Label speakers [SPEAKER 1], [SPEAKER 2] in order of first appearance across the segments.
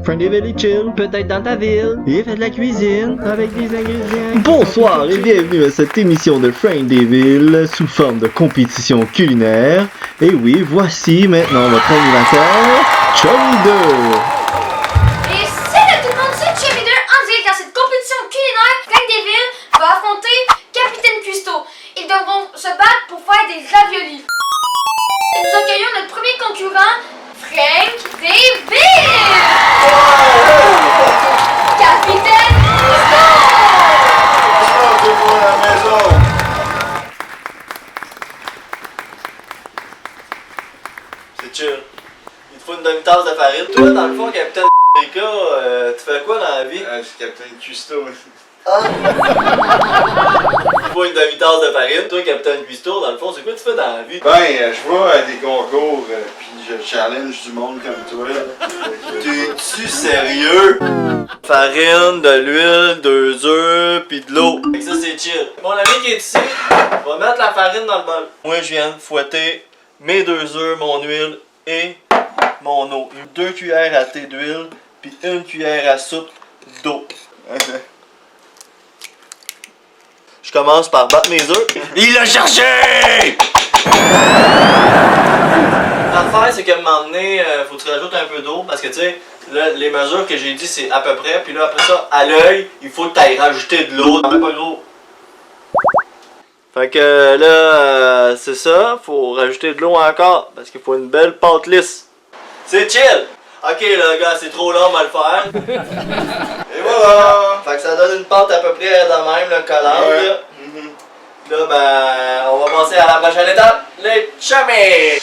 [SPEAKER 1] Frank Deville est chill, peut-être dans ta ville. Il fait de la cuisine avec des ingrédients. Bonsoir et bienvenue à cette émission de Frank Deville sous forme de compétition culinaire. Et oui, voici maintenant votre animateur, Chummy 2.
[SPEAKER 2] Et salut tout le monde, c'est Chummy 2 en direct dans cette compétition culinaire. Frank Deville va affronter Capitaine Cuistot. Ils devront se battre pour faire des raviolis. Et nous accueillons notre premier concurrent, Frank Deville. Capitaine Cuistot.
[SPEAKER 3] Rentrez-vous à la maison.
[SPEAKER 4] C'est chill. Il te faut une demi-tasse de farine. Toi, dans le fond, Capitaine America, tu fais quoi dans la vie?
[SPEAKER 3] Je suis Capitaine Cuistot.
[SPEAKER 4] Il te faut une demi-tasse de farine. Toi, Capitaine Cuistot, dans le fond, c'est quoi tu fais dans la vie?
[SPEAKER 3] Je vais à des concours, puis je challenge du monde comme toi.
[SPEAKER 4] T'es-tu sérieux? Farine, de l'huile, 2 œufs, pis de l'eau. Fait que ça, c'est chill. Mon ami qui est ici va mettre la farine dans le bol. Moi, je viens de fouetter mes 2 œufs, mon huile et mon eau. 2 cuillères à thé d'huile, puis 1 cuillère à soupe d'eau. Je commence par battre mes œufs. Il l'a cherché! L'affaire, c'est qu'à un moment donné, faut que tu rajoutes un peu d'eau parce que tu sais, là, les mesures que j'ai dit, c'est à peu près. Puis là, après ça, à l'œil, il faut que tu ailles rajouter de l'eau. Pas gros. Fait que là, c'est ça, faut rajouter de l'eau encore parce qu'il faut une belle pâte lisse. C'est chill! Ok, là, gars, c'est trop long, on va le faire.
[SPEAKER 3] Et voilà!
[SPEAKER 4] Fait que ça donne une pâte à peu près de même, le collante.
[SPEAKER 3] Ouais.
[SPEAKER 4] Là. Là, ben, on va passer à la prochaine étape, les chummies!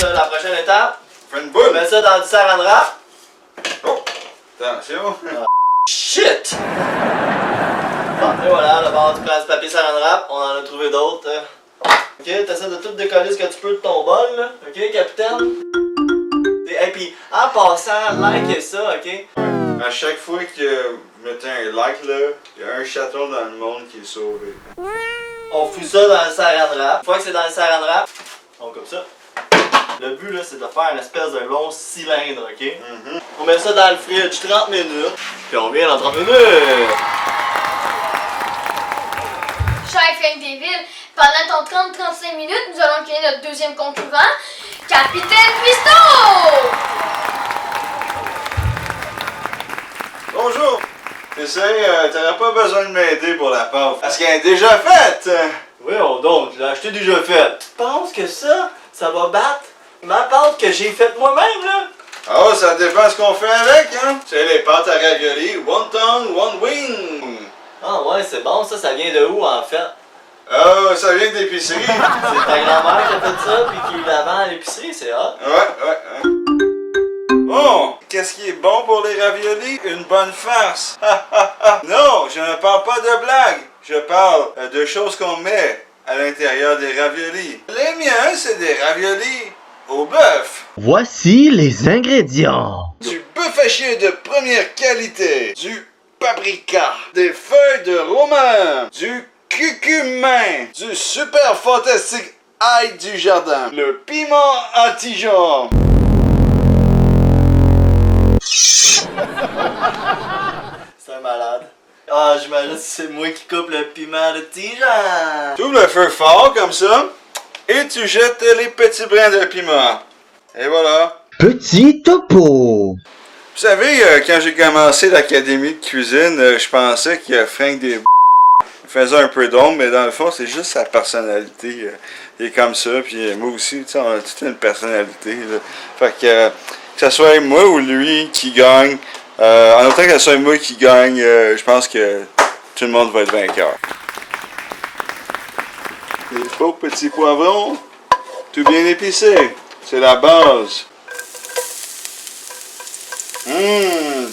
[SPEAKER 4] La prochaine étape,
[SPEAKER 3] Fais une
[SPEAKER 4] on
[SPEAKER 3] boule!
[SPEAKER 4] met ça dans du saran wrap.
[SPEAKER 3] Oh! Attention!
[SPEAKER 4] Shit! Bon, et voilà, d'abord tu prends du papier saran wrap, on en a trouvé d'autres. Ok, t'essaies de tout décoller ce que tu peux de ton bol, là. Ok, capitaine? Et puis, en passant, likez ça, ok?
[SPEAKER 3] À chaque fois que vous mettez un like là, il y a un chaton dans le monde qui est sauvé.
[SPEAKER 4] On fout ça dans le saran wrap. Une fois que c'est dans le saran wrap, on coupe ça. Le but là, c'est de faire une espèce de long cylindre, ok? On met ça dans le fridge 30 minutes, puis on revient dans 30 minutes.
[SPEAKER 2] Cher Frank Deville, pendant ton 30-35 minutes, nous allons accueillir notre deuxième concurrent, Capitaine Cuistot.
[SPEAKER 3] Bonjour! Essaye, t'aurais pas besoin de m'aider pour la pâte. Parce qu'elle est déjà faite!
[SPEAKER 4] Oui, donc, je l'ai acheté déjà fait. Tu penses que ça va battre ma pâte que j'ai faite moi-même, là?
[SPEAKER 3] Oh, ça dépend ce qu'on fait avec, hein? C'est les pâtes à raviolis, one tongue, one wing!
[SPEAKER 4] Ah ouais, c'est bon, ça vient de où, en fait?
[SPEAKER 3] Oh, ça vient de l'épicerie!
[SPEAKER 4] C'est ta grand-mère qui a fait ça, puis qui la vend à l'épicerie, c'est hot.
[SPEAKER 3] Ouais. Oh, qu'est-ce qui est bon pour les raviolis? Une bonne farce! Non, je ne parle pas de blagues! Je parle de choses qu'on met à l'intérieur des raviolis. Les miens, c'est des raviolis au bœuf.
[SPEAKER 1] Voici les ingrédients.
[SPEAKER 3] Du bœuf haché de première qualité. Du paprika. Des feuilles de romarin. Du cucumin. Du super fantastique ail du jardin. Le piment anti-jaune.
[SPEAKER 4] C'est un malade. Ah, j'imagine que c'est moi qui coupe le piment de Tijan.
[SPEAKER 3] Tu ouvres le feu fort comme ça. Et tu jettes les petits brins de piment. Et voilà.
[SPEAKER 1] Petit topo.
[SPEAKER 3] Vous savez, quand j'ai commencé l'académie de cuisine, je pensais que Frank Deville faisait un peu d'ombre, mais dans le fond, c'est juste sa personnalité. Il est comme ça, puis moi aussi, tu sais, on a toute une personnalité. Là. Fait que ce soit moi ou lui qui gagne, en autant que ce soit moi qui gagne, je pense que tout le monde va être vainqueur. Les beaux petits poivrons, tout bien épicé, c'est la base.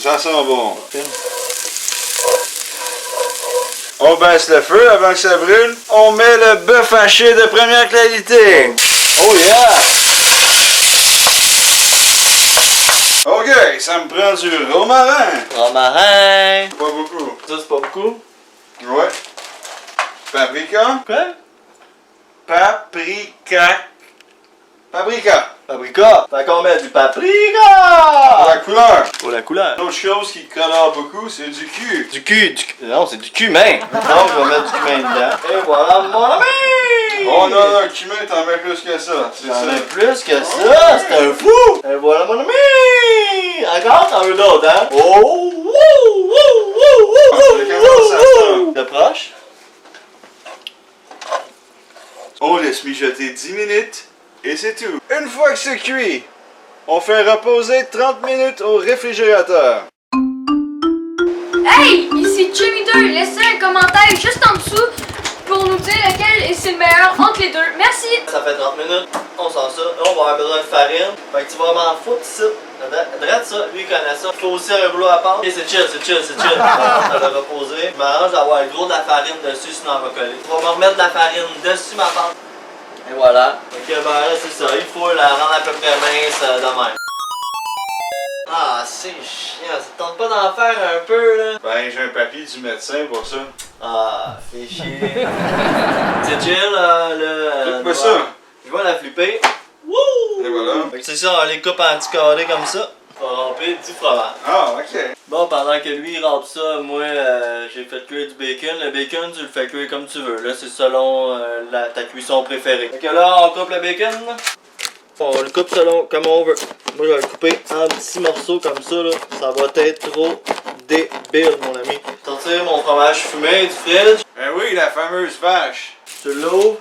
[SPEAKER 3] Ça sent bon. On baisse le feu avant que ça brûle. On met le bœuf haché de première qualité. Oh yeah! Ok, ça me prend du romarin.
[SPEAKER 4] Romarin.
[SPEAKER 3] Pas beaucoup.
[SPEAKER 4] Ça, c'est pas beaucoup.
[SPEAKER 3] Ouais. Paprika.
[SPEAKER 4] Quoi?
[SPEAKER 3] Paprika. Paprika.
[SPEAKER 4] Paprika. Fait qu'on met du paprika.
[SPEAKER 3] Pour la couleur.
[SPEAKER 4] Pour la couleur.
[SPEAKER 3] L'autre chose qui colore beaucoup, c'est du cul.
[SPEAKER 4] Du cul. Non, c'est du cumin. Donc, je vais mettre du cumin dedans. Et voilà mon ami!
[SPEAKER 3] Oh non, non, cumin, t'en mets plus que ça. C'est
[SPEAKER 4] J'en
[SPEAKER 3] ça.
[SPEAKER 4] ai plus que ça, c'est un fou! Et voilà mon ami! Encore, t'en veux d'autres, hein? Oh! Wouh! Wouh! Wouh! Wouh!
[SPEAKER 3] Comment ça sent?
[SPEAKER 4] De proche?
[SPEAKER 3] On laisse mijoter 10 minutes et c'est tout. Une fois que c'est cuit, on fait reposer 30 minutes au réfrigérateur.
[SPEAKER 2] Hey, ici Jimmy 2, laissez un commentaire juste en dessous pour nous dire lequel est le meilleur entre les deux. Merci!
[SPEAKER 4] Ça fait 30 minutes, on sent ça. Là, on va avoir besoin de farine. Fait que tu vas m'en foutre ça. Drette ça, lui il connaît ça. Il faut aussi un rouleau à pâte. Ok, c'est chill, c'est chill, c'est chill. Ça va reposer. Je m'arrange d'avoir le gros de la farine dessus, sinon elle va coller. Tu vas me remettre de la farine dessus ma pâte. Et voilà. Ok, ben là, c'est ça. Il faut la rendre à peu près mince de même. Ah, c'est chiant. Ça te tente pas d'en faire un peu, là?
[SPEAKER 3] Ben, j'ai un papier du médecin pour ça.
[SPEAKER 4] Ah, fais chier. C'est chill, là.
[SPEAKER 3] Fais-moi ça.
[SPEAKER 4] Je vais la flipper. Wouh!
[SPEAKER 3] Et voilà.
[SPEAKER 4] Fait que c'est ça, on les coupe en petits carrés comme ça. On va remplir du fromage.
[SPEAKER 3] Ah, ok.
[SPEAKER 4] Bon, pendant que lui il râpe ça, moi j'ai fait cuire du bacon. Le bacon, tu le fais cuire comme tu veux. Là, c'est selon ta cuisson préférée. Fait que là, on coupe le bacon. On le coupe selon comme on veut. Moi, je vais le couper en petits morceaux comme ça. Là. Ça va être trop débile, mon ami. Sortir mon fromage fumé du fridge.
[SPEAKER 3] Ben oui, la fameuse vache.
[SPEAKER 4] Tu l'ouvres.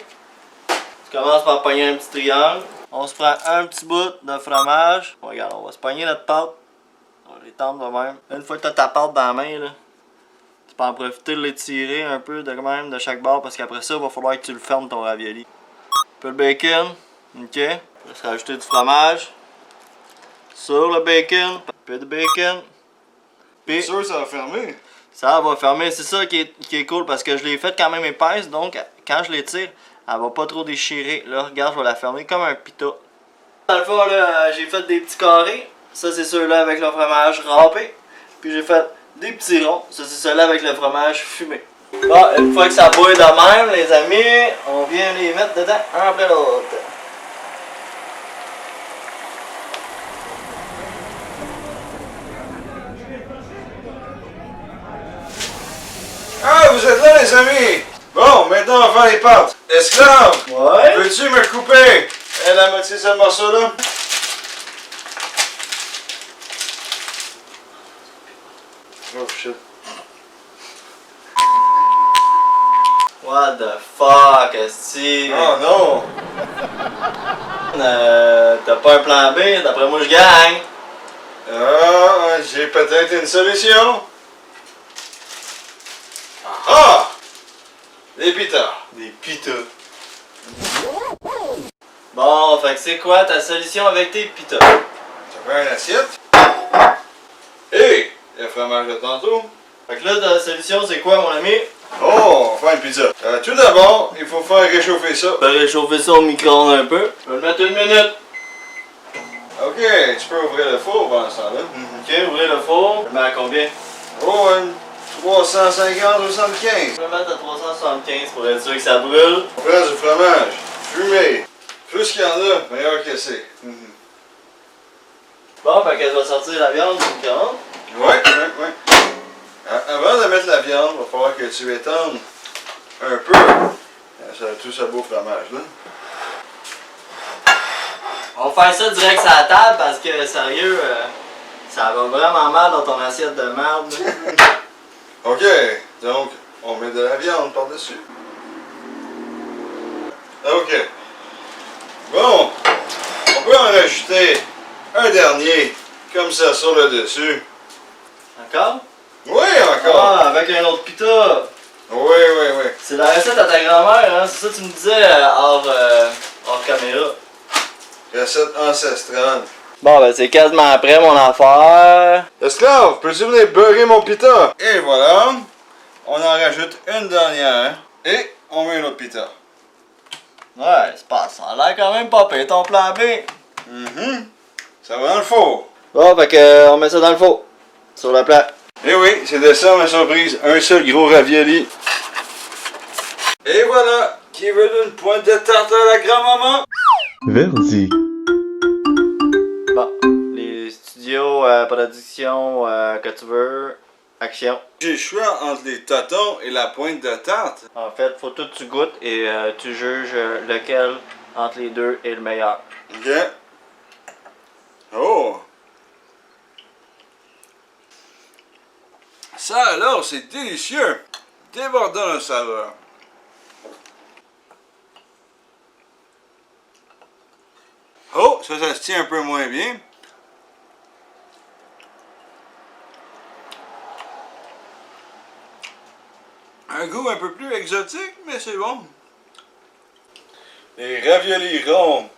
[SPEAKER 4] Tu commences par pogner un petit triangle. On se prend un petit bout de fromage. Bon, regarde, on va se pogner notre pâte. On va l'étendre de même. Une fois que tu as ta pâte dans la main, là, tu peux en profiter de l'étirer un peu de même de chaque bord parce qu'après ça, il va falloir que tu le fermes ton ravioli. Un peu de bacon. Ok. On va se rajouter du fromage. Sur le bacon. Un peu de bacon.
[SPEAKER 3] T'es
[SPEAKER 4] Puis
[SPEAKER 3] sûr que ça va fermer?
[SPEAKER 4] ça va fermer. C'est ça qui est cool parce que je l'ai fait quand même épaisse. Donc, quand je l'étire, elle va pas trop déchirer. Là, regarde, je vais la fermer comme un pita. Dans le fond, là, j'ai fait des petits carrés. Ça, c'est ceux-là avec le fromage râpé. Puis j'ai fait des petits ronds. Ça, c'est ceux-là avec le fromage fumé. Bon, une fois que ça bouille de même, les amis, on vient les mettre dedans, un après l'autre.
[SPEAKER 3] Ah, vous êtes là, les amis! Bon, maintenant, on va faire les pâtes. Esclave!
[SPEAKER 4] Ouais?
[SPEAKER 3] Peux-tu me couper la moitié de ce morceau-là? Oh shit.
[SPEAKER 4] What the fuck, esti?
[SPEAKER 3] Oh non!
[SPEAKER 4] T'as pas un plan B? D'après moi, je gagne.
[SPEAKER 3] Ah, j'ai peut-être une solution. Ah! Des pitas.
[SPEAKER 4] Des pitas. Bon, fait que c'est quoi ta solution avec tes pitas?
[SPEAKER 3] Tu veux une assiette? Et le fromage de tantôt.
[SPEAKER 4] Fait que là, ta solution, c'est quoi, mon ami?
[SPEAKER 3] Oh, on va faire une pizza. Tout d'abord, il faut faire réchauffer ça.
[SPEAKER 4] Je vais réchauffer ça au micro-ondes un peu. Je vais le mettre 1 minute.
[SPEAKER 3] Ok, tu peux ouvrir le four pendant ce temps-là.
[SPEAKER 4] Ok, ouvrez le four. Je le mets à combien?
[SPEAKER 3] Oh, 350 ou 75.
[SPEAKER 4] Je vais le mettre à 375 pour être sûr que ça brûle.
[SPEAKER 3] On prend du fromage fumé. Plus qu'il y en a, meilleur que c'est.
[SPEAKER 4] Bon, fait que je vais sortir la viande du micro-ondes.
[SPEAKER 3] Ouais. Avant de mettre la viande, il va falloir que tu étendes un peu tout ce beau fromage là.
[SPEAKER 4] On va faire ça direct sur la table parce que, sérieux, ça va vraiment mal dans ton assiette de merde.
[SPEAKER 3] Ok, donc on met de la viande par-dessus. Ok. Bon, on peut en rajouter un dernier, comme ça sur le dessus.
[SPEAKER 4] Encore?
[SPEAKER 3] Oui, encore.
[SPEAKER 4] Ah, avec un autre pita.
[SPEAKER 3] Oui.
[SPEAKER 4] C'est la recette à ta grand-mère, hein? C'est ça que tu me disais hors caméra.
[SPEAKER 3] Recette ancestrale.
[SPEAKER 4] Bon, ben c'est quasiment après mon affaire.
[SPEAKER 3] Esclave, peux-tu venir beurrer mon pita? Et voilà. On en rajoute une dernière. Et on met un autre pita.
[SPEAKER 4] Ouais, c'est pas ça. Ça a l'air quand même pas pire ton plan B.
[SPEAKER 3] Ça va dans le four.
[SPEAKER 4] Bon, fait que on met ça dans le four. Sur le plat.
[SPEAKER 3] Et oui, c'est de ça ma surprise. Un seul gros ravioli. Et voilà. Qui veut une pointe de tarte à la grand-maman?
[SPEAKER 1] Verdi.
[SPEAKER 4] Bon, les studios Studio, production, que tu veux. Action.
[SPEAKER 3] J'ai le choix entre les totons et la pointe de tarte.
[SPEAKER 4] En fait, faut tout que tu goûtes et tu juges lequel entre les deux est le meilleur.
[SPEAKER 3] Ok. Oh! Ça alors, c'est délicieux! Débordant de saveur. Oh, ça se tient un peu moins bien. Un goût un peu plus exotique, mais c'est bon. Les raviolis ronds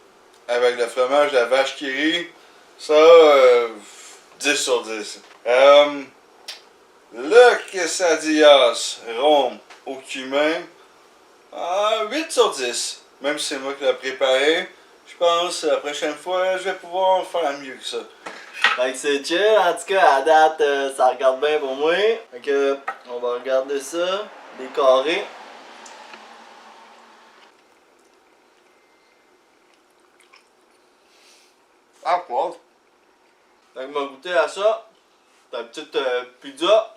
[SPEAKER 3] avec le fromage de la vache qui rit, ça, 10 sur 10. Le quesadillas rond au cumin, 8 sur 10. Même si c'est moi qui l'ai préparé, je pense que la prochaine fois, je vais pouvoir faire mieux que ça.
[SPEAKER 4] Fait que c'est chill, en tout cas à date ça regarde bien pour moi. Fait que on va regarder ça, des carrés.
[SPEAKER 3] Ah, quoi?
[SPEAKER 4] Fait que m'a goûté à ça, ta petite pizza.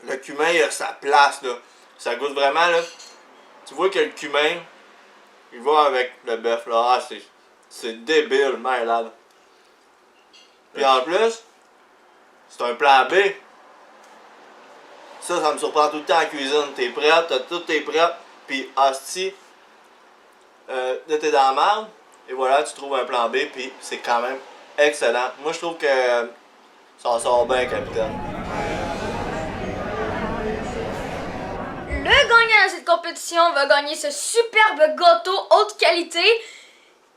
[SPEAKER 4] Le cumin il a sa place là, ça goûte vraiment là. Tu vois que le cumin, il va avec le bœuf là, ah, c'est débile, malade. Puis en plus, c'est un plan B. Ça me surprend tout le temps en cuisine. T'es prête, tout est prêt, puis hostie, là t'es dans la merde, et voilà, tu trouves un plan B, puis c'est quand même excellent. Moi je trouve que ça en sort bien, capitaine.
[SPEAKER 2] Le gagnant de cette compétition va gagner ce superbe gâteau haute qualité.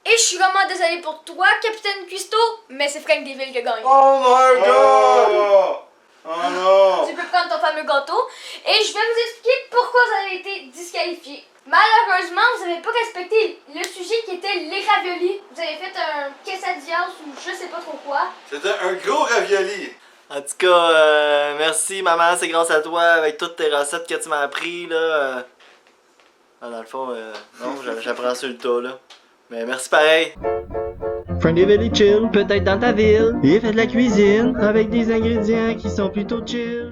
[SPEAKER 2] Et je suis vraiment désolé pour toi, Capitaine Cuisto, mais c'est Frank Deville qui a gagné.
[SPEAKER 4] Oh my god!
[SPEAKER 3] Oh non!
[SPEAKER 2] Tu peux prendre ton fameux gâteau et je vais vous expliquer pourquoi vous avez été disqualifié. Malheureusement, vous n'avez pas respecté le sujet qui était les raviolis. Vous avez fait un quesadillas ou je sais pas trop quoi.
[SPEAKER 3] C'était un gros ravioli.
[SPEAKER 4] En tout cas, merci maman, c'est grâce à toi avec toutes tes recettes que tu m'as appris là. Dans le fond, non, j'apprends sur le tas là. Mais merci pareil.
[SPEAKER 1] Frank Deville est chill, peut-être dans ta ville. Il fait de la cuisine avec des ingrédients qui sont plutôt chill.